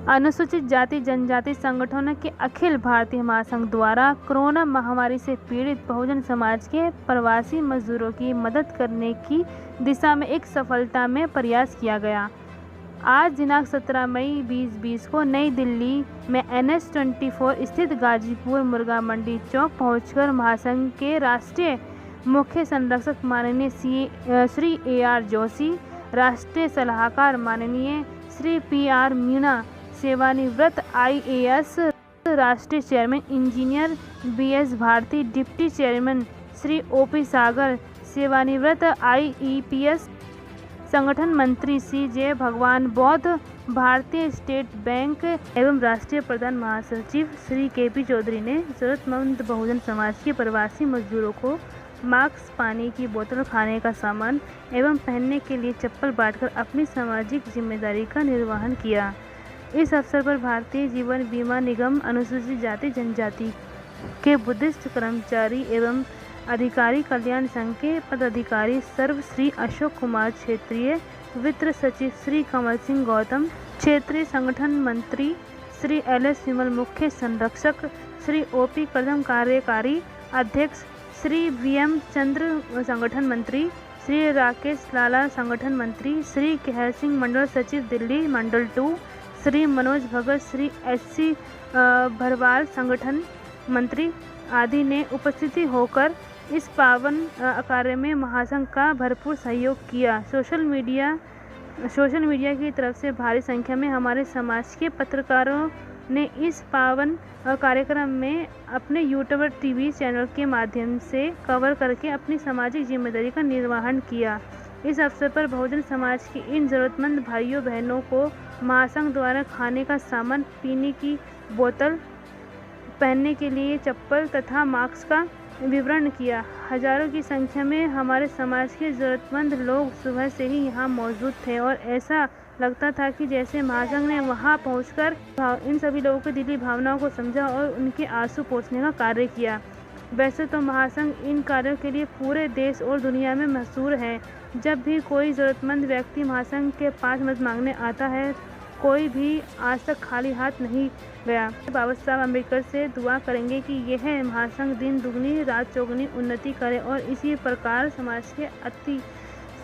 अनुसूचित जाति जनजाति संगठनों के अखिल भारतीय महासंघ द्वारा कोरोना महामारी से पीड़ित बहुजन समाज के प्रवासी मजदूरों की मदद करने की दिशा में एक सफलता में प्रयास किया गया। आज दिनांक 17 मई 2020 को नई दिल्ली में NH-24 स्थित गाजीपुर मुर्गा मंडी चौक पहुंचकर महासंघ के राष्ट्रीय मुख्य संरक्षक माननीय श्री AR जोशी, राष्ट्रीय सलाहकार माननीय श्री PR मीणा, सेवानिवृत्त IAS राष्ट्रीय chairman engineer BS Bharati, deputy chairman Shri OP Sagar, सेवानिवृत्त IEPS संगठन मंत्री CJ भगवान बौद्ध, भारतीय स्टेट बैंक एवं राष्ट्रीय प्रधान महासचिव श्री KP चौधरी ने जरूरतमंद बहुजन समाज के प्रवासी मजदूरों को मास्क, पानी की बोतल, खाने का सामान एवं पहनने के लिए चप्पल बांटकर अपनी सामाजिक जिम्मेदारी का निर्वहन किया। इस अवसर पर भारतीय जीवन बीमा निगम अनुसूचित जाति जनजाति के बुद्धिस्ट कर्मचारी एवं अधिकारी कल्याण संघ के पदाधिकारी सर्व श्री अशोक कुमार, क्षेत्रीय वित्त सचिव श्री कमल सिंह गौतम, क्षेत्रीय संगठन मंत्री श्री LS विमल, मुख्य संरक्षक श्री OP कदम, कार्यकारी अध्यक्ष श्री VM चंद्र, संगठन मंत्री श्री राकेश लाला, संगठन मंत्री श्री केहर सिंह, मंडल सचिव दिल्ली मंडल 2 श्री मनोज भगत, श्री SC भरवाल, संगठन मंत्री आदि ने उपस्थिति होकर इस पावन कार्य में महासंघ का भरपूर सहयोग किया। सोशल मीडिया की तरफ से भारी संख्या में हमारे समाज के पत्रकारों ने इस पावन कार्यक्रम में अपने यूट्यूब और TV चैनल के माध्यम से कवर करके अपनी सामाजिक जिम्मेदारी का निर्वहन किया। इस अवसर पर बहुजन समाज के इन जरूरतमंद भाइयों बहनों को महासंघ द्वारा खाने का सामान, पीने की बोतल, पहनने के लिए चप्पल तथा मास्क का वितरण किया। हजारों की संख्या में हमारे समाज के जरूरतमंद लोग सुबह से ही यहाँ मौजूद थे और ऐसा लगता था कि जैसे महासंघ ने वहाँ पहुंचकर इन सभी लोगों की दिली भावनाओं को समझा और उनके आंसू पोंछने का कार्य किया। वैसे तो महासंघ इन कार्यों के लिए पूरे देश और दुनिया में मशहूर है। जब भी कोई ज़रूरतमंद व्यक्ति महासंघ के पास मदद मांगने आता है, कोई भी आज तक खाली हाथ नहीं गया। बाबा साहब अम्बेडकर से दुआ करेंगे कि यह महासंघ दिन दुगनी रात चौगुनी उन्नति करे और इसी प्रकार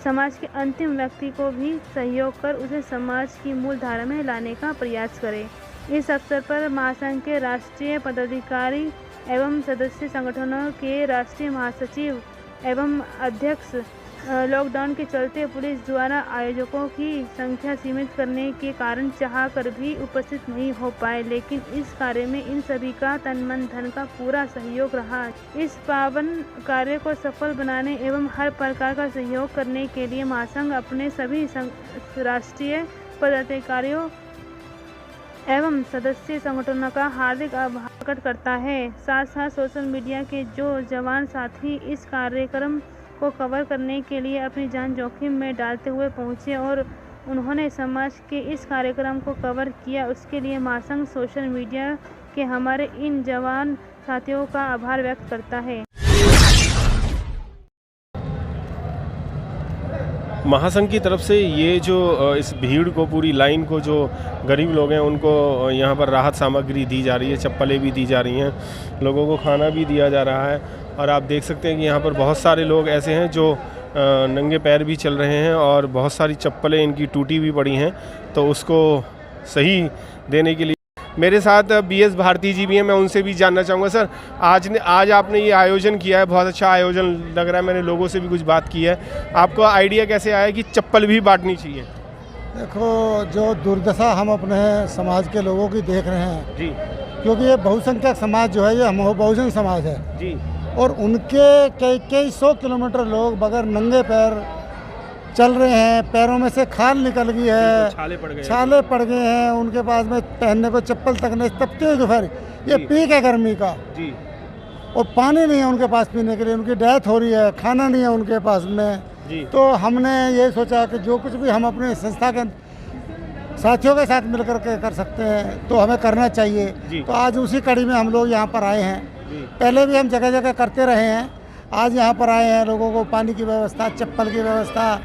समाज के अंतिम व्यक्ति को भी सहयोग कर उसे समाज की मूल धारा में लाने का प्रयास करे। इस अवसर पर महासंघ के राष्ट्रीय पदाधिकारी एवं सदस्य संगठनों के राष्ट्रीय महासचिव एवं अध्यक्ष लॉकडाउन के चलते पुलिस द्वारा आयोजकों की संख्या सीमित करने के कारण चाह कर भी उपस्थित नहीं हो पाए, लेकिन इस कार्य में इन सभी का तन मन धन का पूरा सहयोग रहा। इस पावन कार्य को सफल बनाने एवं हर प्रकार का सहयोग करने के लिए महासंघ अपने सभी राष्ट्रीय पदाधिकारियों एवं सदस्य संगठनों का हार्दिक आभार करता है। साथ साथ सोशल मीडिया के जो जवान साथी इस कार्यक्रम को कवर करने के लिए अपनी जान जोखिम में डालते हुए पहुंचे और उन्होंने समाज के इस कार्यक्रम को कवर किया, उसके लिए महासंघ सोशल मीडिया के हमारे इन जवान साथियों का आभार व्यक्त करता है। महासंघ की तरफ से ये जो इस भीड़ को, पूरी लाइन को, जो गरीब लोग हैं उनको यहाँ पर राहत सामग्री दी जा रही है, चप्पलें भी दी जा रही हैं, लोगों को खाना भी दिया जा रहा है। और आप देख सकते हैं कि यहाँ पर बहुत सारे लोग ऐसे हैं जो नंगे पैर भी चल रहे हैं और बहुत सारी चप्पलें इनकी टूटी भी पड़ी हैं, तो उसको सही देने के लिए मेरे साथ BS भारती जी भी हैं। मैं उनसे भी जानना चाहूँगा, सर आज आपने ये आयोजन किया है, बहुत अच्छा आयोजन लग रहा है। मैंने लोगों से भी कुछ बात की है, आपको आइडिया कैसे आया कि चप्पल भी बांटनी चाहिए? देखो, जो दुर्दशा हम अपने समाज के लोगों की देख रहे हैं जी, क्योंकि ये बहुसंख्यक समाज जो है, ये हम बहुजन समाज है जी, और उनके कई 100 किलोमीटर लोग बगैर नंगे पैर चल रहे हैं, पैरों में से खाल निकल गई है, छाले पड़ गए हैं, उनके पास में पहनने को चप्पल तक नहीं, तपते हुए दोपहर ये पीक है गर्मी का जी, और पानी नहीं है उनके पास पीने के लिए, उनकी डेथ हो रही है, खाना नहीं है उनके पास में जी। तो हमने ये सोचा कि जो कुछ भी हम अपने संस्था के साथियों के साथ मिलकर के कर सकते हैं तो हमें करना चाहिए। तो आज उसी कड़ी में हम लोग यहाँ पर आए हैं। पहले भी हम जगह जगह करते रहे हैं, आज यहाँ पर आए हैं, लोगों को पानी की व्यवस्था, चप्पल की व्यवस्था,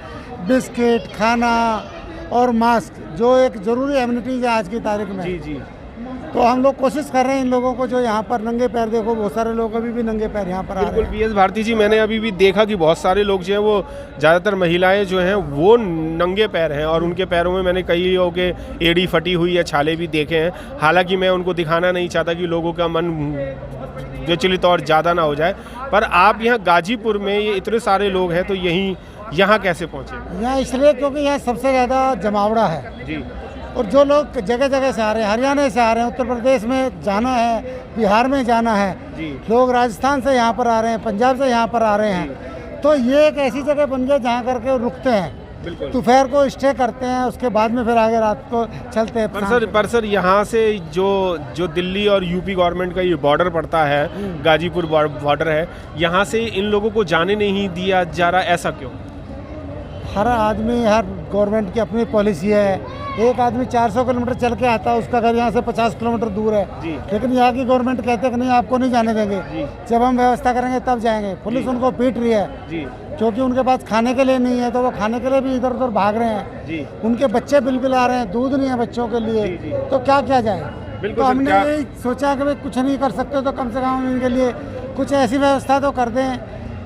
बिस्किट, खाना और मास्क, जो एक ज़रूरी एमिनिटीज़ है आज की तारीख में। जी जी। तो हम लोग कोशिश कर रहे हैं इन लोगों को, जो यहाँ पर नंगे पैर, देखो बहुत सारे लोग अभी भी नंगे पैर यहाँ पर आ रहे बिल्कुल हैं। बीएस भारती जी, मैंने अभी भी देखा कि बहुत सारे लोग जो हैं वो ज़्यादातर महिलाएं जो हैं वो नंगे पैर हैं और उनके पैरों में मैंने कई लोगों के एड़ी फटी हुई या छाले भी देखे हैं। हालांकि मैं उनको दिखाना नहीं चाहता कि लोगों का मन विचलित और ज़्यादा ना हो जाए। पर आप यहाँ गाजीपुर में ये इतने सारे लोग हैं तो यहाँ कैसे पहुँचे? यहाँ इसलिए क्योंकि यहाँ सबसे ज़्यादा जमावड़ा है जी। और जो लोग जगह जगह से आ रहे हैं, हरियाणा से आ रहे हैं, उत्तर प्रदेश में जाना है, बिहार में जाना है, जी। लोग राजस्थान से यहाँ पर आ रहे हैं, पंजाब से यहाँ पर आ रहे हैं। तो ये एक ऐसी जगह बन गई जहाँ करके रुकते हैं, दोपहर को स्टे करते हैं, उसके बाद में फिर आगे रात को चलते हैं। पर सर यहाँ से जो दिल्ली और यूपी गवर्नमेंट का ये बॉर्डर पड़ता है, गाजीपुर बॉर्डर है, यहाँ से इन लोगों को जाने नहीं दिया जा रहा, ऐसा क्यों? हर आदमी, हर गवर्नमेंट की अपनी पॉलिसी है। एक आदमी 400 किलोमीटर चल के आता है, उसका घर यहाँ से 50 किलोमीटर दूर है, लेकिन यहाँ की गवर्नमेंट कहते हैं कि नहीं, आपको नहीं जाने देंगे, जब हम व्यवस्था करेंगे तब जाएंगे। पुलिस उनको पीट रही है क्योंकि उनके पास खाने के लिए नहीं है, तो वो खाने के लिए भी इधर उधर भाग रहे हैं। उनके बच्चे बिल्कुल आ रहे हैं, दूध नहीं है बच्चों के लिए, तो क्या किया जाए? तो हमने यही सोचा कि भाई कुछ नहीं कर सकते तो कम से कम इनके लिए कुछ ऐसी व्यवस्था तो कर दें,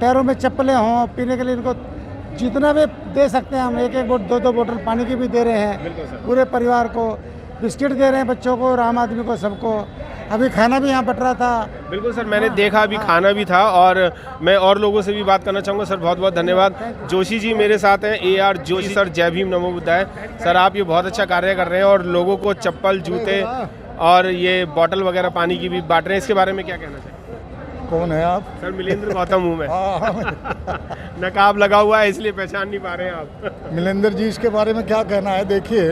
पैरों में चप्पलें हों, पीने के लिए इनको जितना भी दे सकते हैं हम, एक दो बोतल पानी की भी दे रहे हैं पूरे परिवार को, बिस्किट दे रहे हैं बच्चों को, आम आदमी को, सबको। अभी खाना भी यहाँ बट रहा था। बिल्कुल सर, मैंने देखा अभी खाना भी था। और मैं और लोगों से भी बात करना चाहूँगा। सर बहुत बहुत धन्यवाद। जोशी जी मेरे साथ हैं, AR जोशी सर, जय भीम नमो बुद्धाय। सर आप ये बहुत अच्छा कार्य कर रहे हैं और लोगों को चप्पल, जूते और ये बॉटल वगैरह पानी की भी बांट रहे हैं, इसके बारे में क्या कहना चाहिए? कौन है आप? सर मिलेंद्र गौतम हूँ मैं। नकाब लगा हुआ है इसलिए पहचान नहीं पा रहे हैं आप। मिलेंद्र जी, इसके बारे में क्या कहना है? देखिए,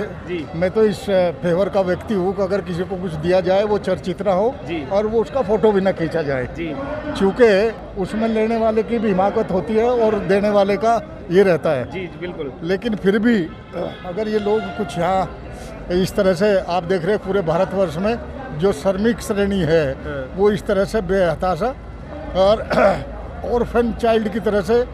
मैं तो इस फेवर का व्यक्ति हूँ कि अगर किसी को कुछ दिया जाए वो चर्चित ना हो और वो उसका फोटो भी ना खींचा जाए, क्योंकि उसमें लेने वाले की भी हिमाकत होती है और देने वाले का ये रहता है। जी बिल्कुल। लेकिन फिर भी अगर ये लोग कुछ यहाँ इस तरह से, आप देख रहे हैं पूरे भारतवर्ष में जो श्रमिक श्रेणी है वो इस तरह से बेहताशा और ऑर्फन चाइल्ड की तरह से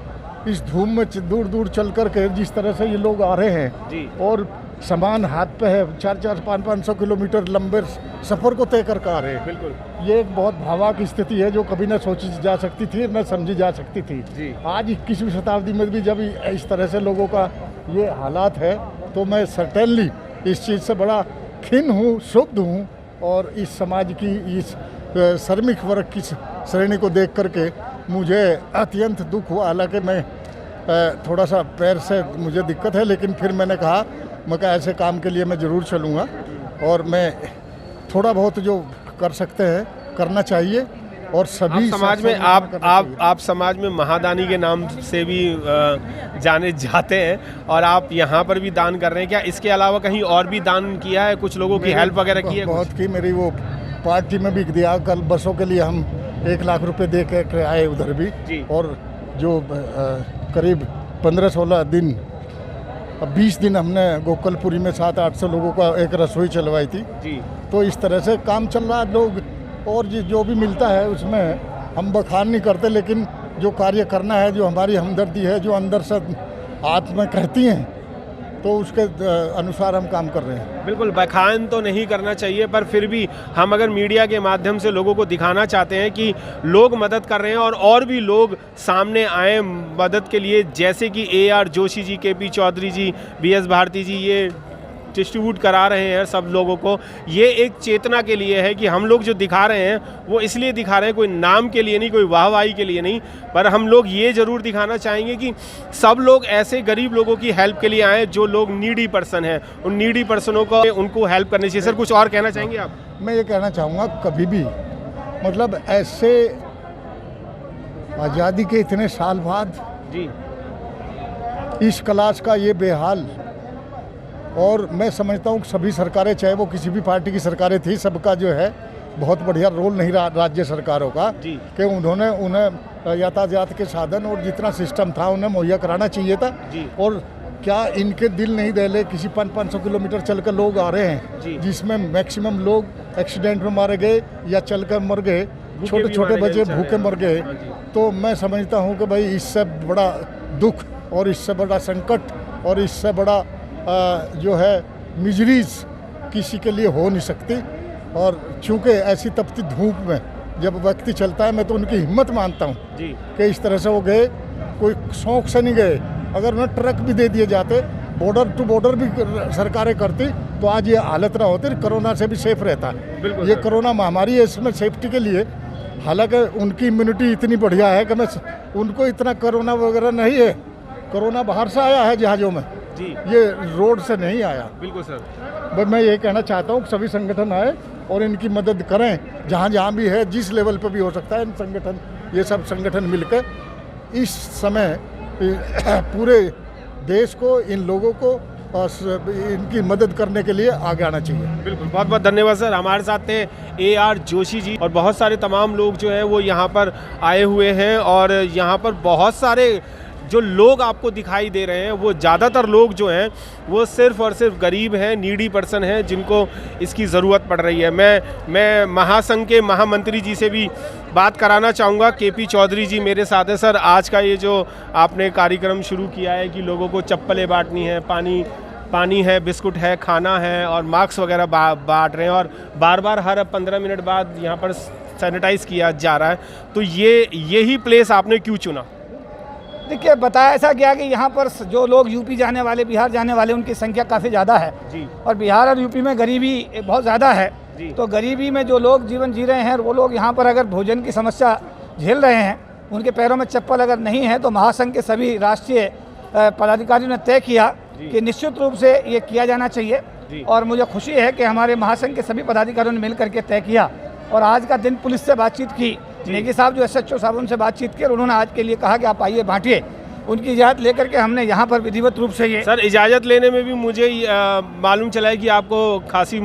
इस धूम में दूर दूर चल कर के जिस तरह से ये लोग आ रहे हैं और सामान हाथ पे है, 400-500 किलोमीटर लंबे सफ़र को तय कर आ रहे हैं। बिल्कुल, ये एक बहुत भावुक स्थिति है जो कभी न सोची जा सकती थी, न समझी जा सकती थी। आज 21वीं शताब्दी में भी जब इस तरह से लोगों का ये हालात है तो मैं सर्टेनली इस चीज़ से बड़ा खिन्न हूँ, क्षुब्ध हूँ और इस समाज की इस श्रमिक वर्ग की श्रेणी को देख करके मुझे अत्यंत दुख हुआ। हालांकि मैं थोड़ा सा पैर से मुझे दिक्कत है, लेकिन फिर मैंने कहा मैं ऐसे काम के लिए मैं ज़रूर चलूँगा और मैं थोड़ा बहुत जो कर सकते हैं करना चाहिए। और सभी समाज में आप समाज में महादानी के नाम से भी जाने जाते हैं और आप यहाँ पर भी दान कर रहे हैं। क्या इसके अलावा कहीं और भी दान किया है? कुछ लोगों की हेल्प वगैरह की है? बहुत की, मेरी वो पार्टी में भी दिया। कल बसों के लिए हम 1 लाख रुपए दे के आए उधर भी। और जो करीब 15-16 दिन, 20 दिन हमने गोकलपुरी में 700-800 लोगों का एक रसोई चलवाई थी। तो इस तरह से काम चल रहा है। लोग और जो भी मिलता है उसमें हम बखान नहीं करते, लेकिन जो कार्य करना है, जो हमारी हमदर्दी है, जो अंदर से आत्मा कहती हैं, तो उसके अनुसार हम काम कर रहे हैं। बिल्कुल, बखान तो नहीं करना चाहिए, पर फिर भी हम अगर मीडिया के माध्यम से लोगों को दिखाना चाहते हैं कि लोग मदद कर रहे हैं और भी लोग सामने आए मदद के लिए, जैसे कि AR जोशी जी, KP चौधरी जी, BS भारती जी, ये डिस्ट्रीब्यूट करा रहे हैं सब लोगों को। ये एक चेतना के लिए है कि हम लोग जो दिखा रहे हैं वो इसलिए दिखा रहे हैं, कोई नाम के लिए नहीं, कोई वाहवाही के लिए नहीं, पर हम लोग ये ज़रूर दिखाना चाहेंगे कि सब लोग ऐसे गरीब लोगों की हेल्प के लिए आए जो लोग नीडी पर्सन हैं, उन नीडी पर्सनों को उनको हेल्प करनी चाहिए। सर कुछ और कहना चाहेंगे आप? मैं ये कहना चाहूँगा, कभी भी मतलब ऐसे आज़ादी के इतने साल बाद इस क्लास का ये बेहाल, और मैं समझता हूँ सभी सरकारें, चाहे वो किसी भी पार्टी की सरकारें थी, सबका जो है बहुत बढ़िया रोल नहीं रहा राज्य सरकारों का कि उन्होंने उन्हें यातायात के साधन और जितना सिस्टम था उन्हें मुहैया कराना चाहिए था। और क्या इनके दिल नहीं दहले? किसी 500-500 किलोमीटर चलकर लोग आ रहे हैं, जिसमें मैक्सिमम लोग एक्सीडेंट में मारे गए या चलकर मर गए, छोटे छोटे बच्चे भूखे मर गए। तो मैं समझता हूँ कि भाई इससे बड़ा दुख और इससे बड़ा संकट और इससे बड़ा जो है मिजरीज किसी के लिए हो नहीं सकती। और चूँकि ऐसी तपती धूप में जब व्यक्ति चलता है, मैं तो उनकी हिम्मत मानता हूँ कि इस तरह से वो गए, कोई शौक से नहीं गए। अगर उन्हें ट्रक भी दे दिए जाते, बॉर्डर टू बॉर्डर भी सरकारें करती, तो आज ये हालत ना होती, कोरोना से भी सेफ रहता है। ये कोरोना महामारी है, इसमें सेफ्टी के लिए, हालांकि उनकी इम्यूनिटी इतनी बढ़िया है कि मैं उनको इतना कोरोना वगैरह नहीं है। कोरोना बाहर से आया है जहाज़ों में जी, ये रोड से नहीं आया। बिल्कुल सर। बस मैं ये कहना चाहता हूँ कि सभी संगठन आए और इनकी मदद करें, जहाँ जहाँ भी है, जिस लेवल पर भी हो सकता है। इन संगठन, ये सब संगठन मिलकर इस समय पूरे देश को, इन लोगों को और इनकी मदद करने के लिए आगे आना चाहिए। बिल्कुल, बहुत बहुत धन्यवाद सर। हमारे साथ थे AR जोशी जी और बहुत सारे तमाम लोग जो है वो यहाँ पर आए हुए हैं। और यहाँ पर बहुत सारे जो लोग आपको दिखाई दे रहे हैं, वो ज़्यादातर लोग जो हैं वो सिर्फ़ और सिर्फ गरीब हैं, नीडी पर्सन हैं, जिनको इसकी ज़रूरत पड़ रही है। मैं महासंघ के महामंत्री जी से भी बात कराना चाहूँगा। KP चौधरी जी मेरे साथ हैं। सर, आज का ये जो आपने कार्यक्रम शुरू किया है कि लोगों को चप्पलें बांटनी है, पानी है, बिस्कुट है, खाना है और मास्क वगैरह बांट रहे हैं, और बार बार हर 15 मिनट बाद यहाँ पर सैनिटाइज़ किया जा रहा है, तो यही प्लेस आपने क्यों चुना? देखिए, बताया ऐसा गया कि यहाँ पर जो लोग यूपी जाने वाले, बिहार जाने वाले, उनकी संख्या काफ़ी ज़्यादा है जी। और बिहार और यूपी में गरीबी बहुत ज़्यादा है जी। तो गरीबी में जो लोग जीवन जी रहे हैं, वो लोग यहाँ पर अगर भोजन की समस्या झेल रहे हैं, उनके पैरों में चप्पल अगर नहीं है, तो महासंघ के सभी राष्ट्रीय पदाधिकारियों ने तय किया कि निश्चित रूप से ये किया जाना चाहिए। और मुझे खुशी है कि हमारे महासंघ के सभी पदाधिकारियों ने मिल करके तय किया। और आज का दिन पुलिस से बातचीत की, नेगी साहब जो SHO साहब, उनसे बातचीत की और उन्होंने आज के लिए कहा कि आप आइए, बांटिए। उनकी इजाज़त लेकर के हमने यहाँ पर विधिवत रूप से ये सर, इजाज़त लेने में भी मुझे मालूम चला है कि आपको खासी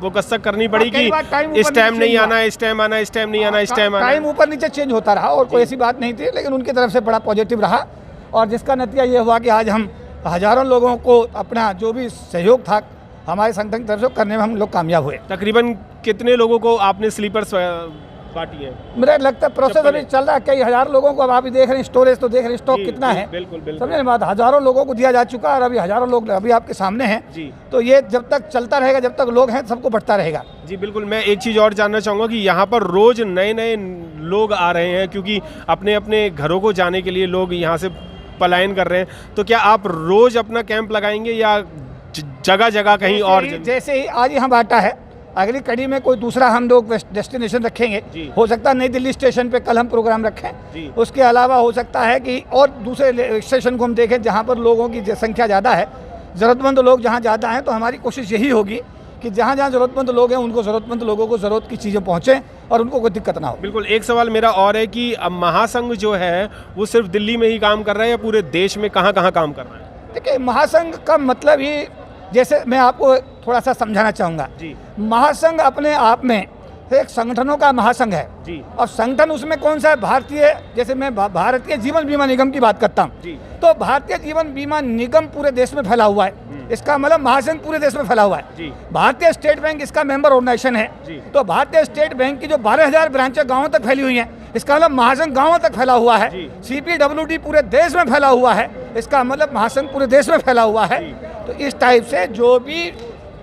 वो कसक करनी पड़ी कि इस टाइम नहीं आना, इस टाइम आना, इस टाइम नहीं आना, इस टाइम आना। टाइम ऊपर नीचे चेंज होता रहा और कोई ऐसी बात नहीं थी, लेकिन उनकी तरफ से बड़ा पॉजिटिव रहा और जिसका नतीजा ये हुआ कि आज हम हज़ारों लोगों को अपना जो भी सहयोग था हमारे संगठन की तरफ से करने में हम लोग कामयाब हुए। तकरीबन कितने लोगों को आपने स्लीपर्स बांटी है? मुझे लगता है प्रोसेस अभी चल रहा है, कई हजार लोगों को। अब आप देख रहे हैं स्टोरेज, तो देख रहे हैं स्टॉक कितना है। बिल्कुल बिल्कुल, समझे बात, हजारों लोगों को दिया जा चुका है और अभी हजारों लोग अभी आपके सामने हैं जी। तो ये जब तक चलता रहेगा, जब तक लोग हैं, सबको बढ़ता रहेगा जी। बिल्कुल, मैं एक चीज़ और जानना चाहूँगा कि यहाँ पर रोज़ नए नए लोग आ रहे हैं, क्योंकि अपने अपने घरों को जाने के लिए लोग यहाँ से पलायन कर रहे हैं, तो क्या आप रोज़ अपना कैंप लगाएंगे या जगह जगह कहीं और? जैसे ही आज यहाँ बांटा है, अगली कड़ी में कोई दूसरा हम लोग डेस्टिनेशन रखेंगे। हो सकता है नई दिल्ली स्टेशन पे कल हम प्रोग्राम रखें। उसके अलावा हो सकता है कि और दूसरे स्टेशन को हम देखें जहाँ पर लोगों की संख्या ज़्यादा है, ज़रूरतमंद लोग जहाँ ज़्यादा हैं। तो हमारी कोशिश यही होगी कि जहाँ जहाँ ज़रूरतमंद लोग हैं, उनको ज़रूरतमंद लोगों को ज़रूरत की चीज़ें पहुँचें और उनको कोई दिक्कत ना हो। बिल्कुल, एक सवाल मेरा और है कि अब महासंघ जो है वो सिर्फ दिल्ली में ही काम कर रहा है या पूरे देश में कहाँ कहाँ काम कर रहा है? देखिए, महासंघ का मतलब ही, जैसे मैं आपको थोड़ा सा समझाना चाहूँगा। महासंघ अपने आप में एक संगठनों का महासंघ है जी। और संगठन उसमें कौन सा है? भारतीय, जैसे मैं भारतीय जीवन बीमा निगम की बात करता हूँ, तो भारतीय जीवन बीमा निगम पूरे देश में फैला हुआ है। इसका मतलब महासंघ पूरे देश में फैला हुआ है। भारतीय स्टेट बैंक इसका मेंबर ऑर्गेनाइजेशन है, तो भारतीय स्टेट बैंक की जो 12,000 ब्रांचें गाँवों तक फैली हुई हैं, इसका मतलब महासंघ गाँवों तक फैला हुआ है। CPWD पूरे देश में फैला हुआ है, इसका मतलब महासंघ पूरे देश में फैला हुआ है। तो इस टाइप से जो भी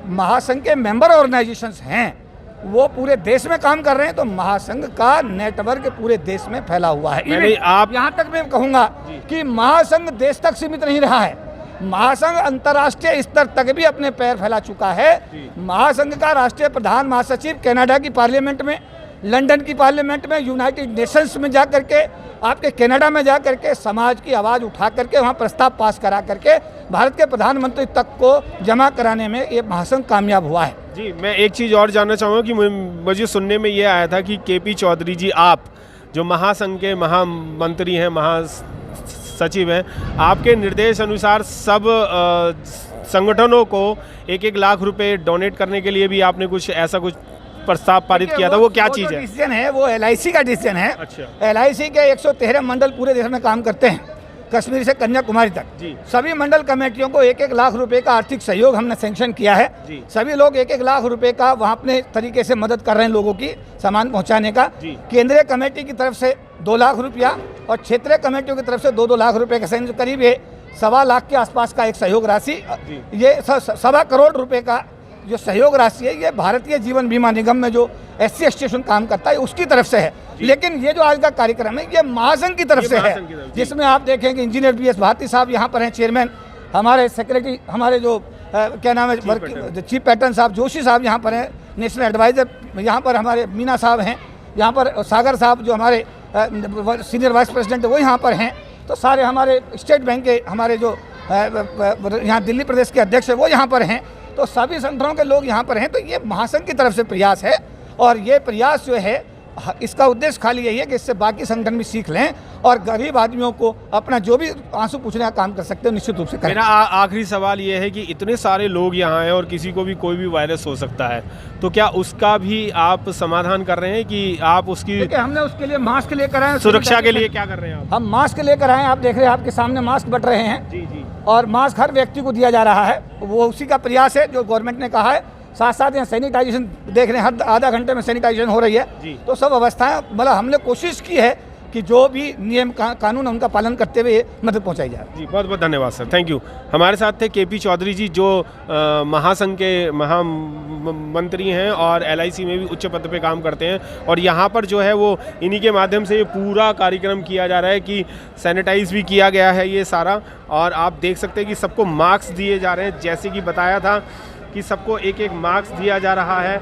महासंघ के मेंबर ऑर्गेनाइजेशंस हैं वो पूरे देश में काम कर रहे हैं, तो महासंघ का नेटवर्क पूरे देश में फैला हुआ है। आप यहाँ तक मैं कहूँगा कि महासंघ देश तक सीमित नहीं रहा है, महासंघ अंतर्राष्ट्रीय स्तर तक भी अपने पैर फैला चुका है। महासंघ का राष्ट्रीय प्रधान महासचिव कनाडा की पार्लियामेंट में, लंदन की पार्लियामेंट में, यूनाइटेड नेशंस में जा करके, आपके कनाडा में जा करके समाज की आवाज़ उठा करके वहाँ प्रस्ताव पास करा करके भारत के प्रधानमंत्री तक को जमा कराने में ये महासंघ कामयाब हुआ है। जी, मैं एक चीज़ और जानना चाहूँगा कि मुझे सुनने में ये आया था कि KP चौधरी जी, आप जो महासंघ के महामंत्री हैं, महासचिव हैं, आपके निर्देश अनुसार सब संगठनों को 1-1 लाख रुपए डोनेट करने के लिए भी आपने कुछ ऐसा कुछ प्रस्ताव पारित किया था, वो क्या चीज़ है? डिसीजन है वो LIC का डिसीजन है। अच्छा। LIC के 113 मंडल पूरे देश में काम करते हैं, कश्मीर से कन्याकुमारी तक। सभी मंडल कमेटियों को 1-1 लाख रुपए का आर्थिक सहयोग हमने सैंक्शन किया है। सभी लोग 1-1 लाख रुपए का वहाँ अपने तरीके से मदद कर रहे हैं लोगों की सामान पहुँचाने का। केंद्रीय कमेटी की तरफ से 2 लाख रुपया और क्षेत्रीय कमेटियों की तरफ से 2-2 लाख रुपए का सैंक्शन, करीब 1.25 लाख के आसपास का एक सहयोग राशि, ये 1.25 करोड़ रुपए का जो सहयोग राशि है, ये भारतीय जीवन बीमा निगम में जो SC एसोसिएशन काम करता है उसकी तरफ से है। लेकिन ये जो आज का कार्यक्रम है ये महासंघ की तरफ से है, जिसमें आप देखेंगे इंजीनियर BS भारती साहब यहाँ पर हैं, चेयरमैन, हमारे सेक्रेटरी, हमारे जो क्या नाम है चीफ पैटर्न साहब जोशी साहब यहाँ पर हैं, नेशनल एडवाइज़र यहाँ पर हमारे मीना साहब हैं, यहाँ पर सागर साहब जो हमारे सीनियर वाइस प्रेसिडेंट वो यहाँ पर हैं, तो सारे हमारे स्टेट बैंक के हमारे जो यहाँ दिल्ली प्रदेश के अध्यक्ष है वो यहाँ पर हैं, तो सभी संगठनों के लोग यहाँ पर हैं। तो ये महासंघ की तरफ से प्रयास है और ये प्रयास जो है इसका उद्देश्य खाली यही है कि इससे बाकी संगठन भी सीख लें और गरीब आदमियों को अपना जो भी आंसू पूछने का काम कर सकते हैं निश्चित रूप से करें। मेरा आखिरी सवाल ये है कि इतने सारे लोग यहाँ हैं और किसी को भी कोई भी वायरस हो सकता है, तो क्या उसका भी आप समाधान कर रहे हैं कि आप उसकी हमने उसके लिए मास्क लेकर आए, सुरक्षा के लिए क्या कर रहे हैं आप? हम मास्क लेकर आए, आप देख रहे हैं आपके सामने मास्क बट रहे हैं जी जी, और मास्क हर व्यक्ति को दिया जा रहा है, वो उसी का प्रयास है जो गवर्नमेंट ने कहा है। साथ साथ यहाँ सैनिटाइजेशन देख रहे हैं, हर आधा घंटे में सैनिटाइजेशन हो रही है, तो सब अवस्थाएं मतलब हमने कोशिश की है कि जो भी नियम कानून है उनका पालन करते हुए मदद पहुंचाई जाए। जी बहुत बहुत धन्यवाद सर, थैंक यू। हमारे साथ थे KP चौधरी जी जो महासंघ के महामंत्री हैं और LIC में भी उच्च पद पे काम करते हैं, और यहाँ पर जो है वो इन्हीं के माध्यम से ये पूरा कार्यक्रम किया जा रहा है कि सैनिटाइज भी किया गया है ये सारा, और आप देख सकते हैं कि सबको मास्क दिए जा रहे हैं, जैसे कि बताया था कि सबको एक एक मास्क दिया जा रहा है,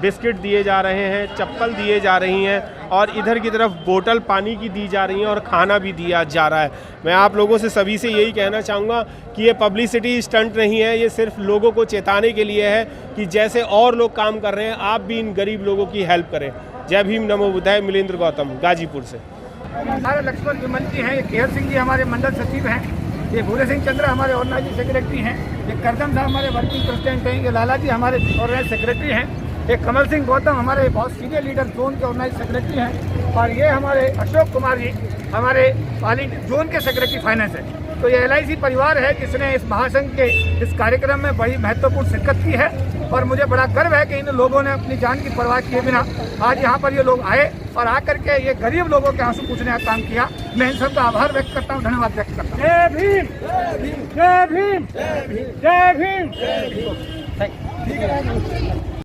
बिस्किट दिए जा रहे हैं, चप्पल दिए जा रही हैं, और इधर की तरफ बोतल पानी की दी जा रही है और खाना भी दिया जा रहा है। मैं आप लोगों से सभी से यही कहना चाहूँगा कि ये पब्लिसिटी स्टंट नहीं है, ये सिर्फ लोगों को चेताने के लिए है कि जैसे और लोग काम कर रहे हैं आप भी इन गरीब लोगों की हेल्प करें। जय भीम, नमो बुद्धाय। मिलेंद्र गौतम, गाजीपुर से। हमारे लक्ष्मण विमल जी हैं, ये केहर सिंह जी हमारे मंडल सचिव हैं, ये भूले सिंह चंद्र हमारे ऑर्गेनाइजिंग सेक्रेटरी हैं, ये करदम साहब हमारे वर्किंग प्रेसिडेंट हैं, ये लाला जी हमारे ऑर्गेनाइज सेक्रेटरी हैं, ये कमल सिंह गौतम हमारे बहुत सीनियर लीडर जोन के ऑर्गेनाइज सेक्रेटरी हैं, और ये हमारे अशोक कुमार जी हमारे पाली जोन के सेक्रेटरी फाइनेंस है। तो ये LIC परिवार है जिसने इस महासंघ के इस कार्यक्रम में बड़ी महत्वपूर्ण शिरकत की है, और मुझे बड़ा गर्व है कि इन लोगों ने अपनी जान की परवाह किए बिना आज यहाँ पर ये लोग आए और आकर के ये गरीब लोगों के आंसू पूछने का काम किया। मैं इन सबका आभार व्यक्त करता हूँ, धन्यवाद व्यक्त करता हूँ। जय भीम, जय भीम, जय भीम, जय भीम, जय भीम।